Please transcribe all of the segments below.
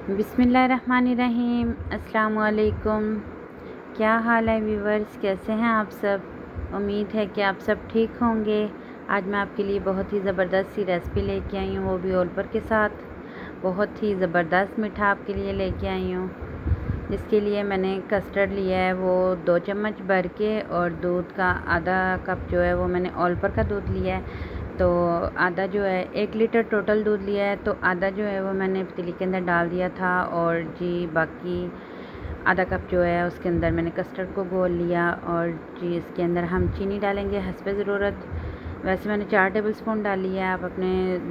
बिस्मिल्लाहिर्रहमानिर्रहीम। अस्सलाम वालेकुम। क्या हाल है व्यूवर्स, कैसे हैं आप सब? उम्मीद है कि आप सब ठीक होंगे। आज मैं आपके लिए बहुत ही ज़बरदस्त सी रेसिपी लेके आई हूँ, वो भी ओलपर के साथ। बहुत ही ज़बरदस्त मीठा आपके लिए लेके आई हूँ। इसके लिए मैंने कस्टर्ड लिया है, वो 2 चम्मच भर के, और दूध का आधा कप जो है वो मैंने ओलपर का दूध लिया है। तो आधा जो है 1 लीटर टोटल दूध लिया है, तो आधा जो है वो मैंने पतीली के अंदर डाल दिया था, और जी बाकी आधा कप जो है उसके अंदर मैंने कस्टर्ड को घोल लिया। और जी इसके अंदर हम चीनी डालेंगे हस्बे ज़रूरत। वैसे मैंने 4 टेबल स्पून डाली है, आप अपने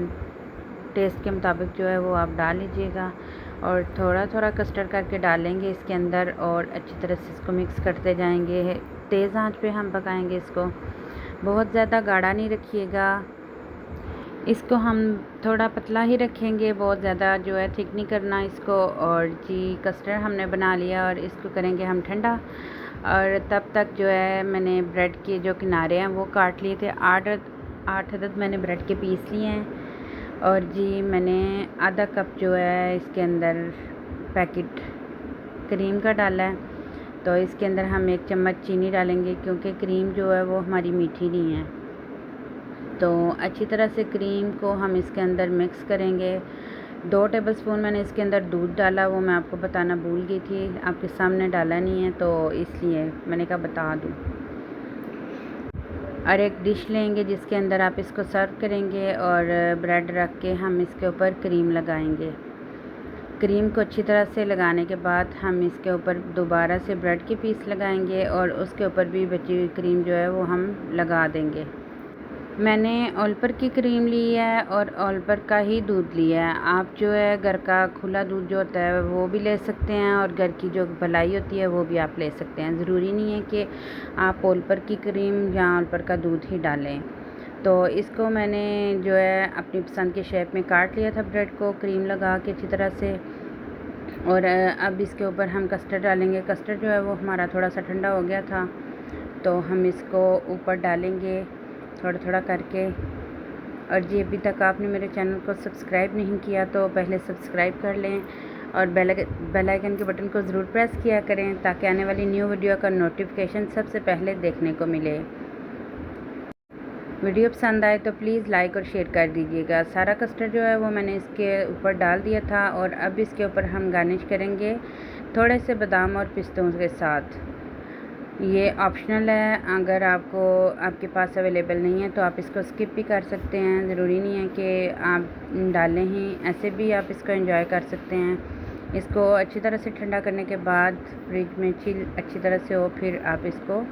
टेस्ट के मुताबिक जो है वो आप डाल लीजिएगा। और थोड़ा थोड़ा कस्टर्ड करके डालेंगे इसके अंदर, और अच्छी तरह से इसको मिक्स करते जाएंगे। तेज़ आंच पे हम पकाएंगे इसको, बहुत ज़्यादा गाढ़ा नहीं रखिएगा। इसको हम थोड़ा पतला ही रखेंगे, बहुत ज़्यादा जो है थिक नहीं करना इसको। और जी कस्टर्ड हमने बना लिया, और इसको करेंगे हम ठंडा। और तब तक जो है मैंने ब्रेड के जो किनारे हैं वो काट लिए थे। 8 अदद मैंने ब्रेड के पीस लिए हैं। और जी मैंने आधा कप जो है इसके अंदर पैकेट क्रीम का डाला है। तो इसके अंदर हम 1 चम्मच चीनी डालेंगे, क्योंकि क्रीम जो है वो हमारी मीठी नहीं है। तो अच्छी तरह से क्रीम को हम इसके अंदर मिक्स करेंगे। 2 टेबलस्पून मैंने इसके अंदर दूध डाला, वो मैं आपको बताना भूल गई थी, आपके सामने डाला नहीं है, तो इसलिए मैंने कहा बता दूँ। और एक डिश लेंगे जिसके अंदर आप इसको सर्व करेंगे, और ब्रेड रख के हम इसके ऊपर क्रीम लगाएंगे। क्रीम को अच्छी तरह से लगाने के बाद हम इसके ऊपर दोबारा से ब्रेड के पीस लगाएंगे, और उसके ऊपर भी बची हुई क्रीम जो है वो हम लगा देंगे। मैंने ओलपर की क्रीम ली है, और ओलपर का ही दूध लिया है। आप जो है घर का खुला दूध जो होता है वो भी ले सकते हैं, और घर की जो मलाई होती है वो भी आप ले सकते हैं। ज़रूरी नहीं है कि आप ओलपर की क्रीम या ओलपर का दूध ही डालें। तो इसको मैंने जो है अपनी पसंद के शेप में काट लिया था ब्रेड को, क्रीम लगा के अच्छी तरह से। और अब इसके ऊपर हम कस्टर्ड डालेंगे। कस्टर्ड जो है वो हमारा थोड़ा सा ठंडा हो गया था, तो हम इसको ऊपर डालेंगे थोड़ा थोड़ा करके। और जी अभी तक आपने मेरे चैनल को सब्सक्राइब नहीं किया तो पहले सब्सक्राइब कर लें, और बेल आइकन के बटन को ज़रूर प्रेस किया करें, ताकि आने वाली न्यू वीडियो का नोटिफिकेशन सबसे पहले देखने को मिले। वीडियो पसंद आए तो प्लीज़ लाइक और शेयर कर दीजिएगा। सारा कस्टर्ड जो है वो मैंने इसके ऊपर डाल दिया था, और अब इसके ऊपर हम गार्निश करेंगे थोड़े से बादाम और पिस्तों के साथ। ये ऑप्शनल है, अगर आपके पास अवेलेबल नहीं है तो आप इसको स्किप भी कर सकते हैं। ज़रूरी नहीं है कि आप डालें ही, ऐसे भी आप इसको एंजॉय कर सकते हैं। इसको अच्छी तरह से ठंडा करने के बाद फ्रिज में चिल अच्छी तरह से हो, फिर आप इसको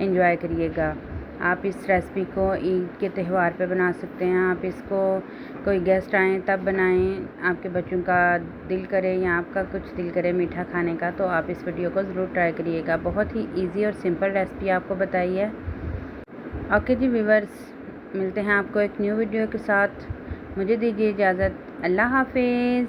एंजॉय करिएगा। आप इस रेसिपी को ईद के त्यौहार पे बना सकते हैं। आप इसको कोई गेस्ट आएँ तब बनाएं, आपके बच्चों का दिल करे या आपका कुछ दिल करे मीठा खाने का, तो आप इस वीडियो को ज़रूर ट्राई करिएगा। बहुत ही इजी और सिंपल रेसिपी आपको बताई है। ओके जी व्यूवर्स, मिलते हैं आपको एक न्यू वीडियो के साथ। मुझे दीजिए इजाज़त। अल्लाह हाफिज़।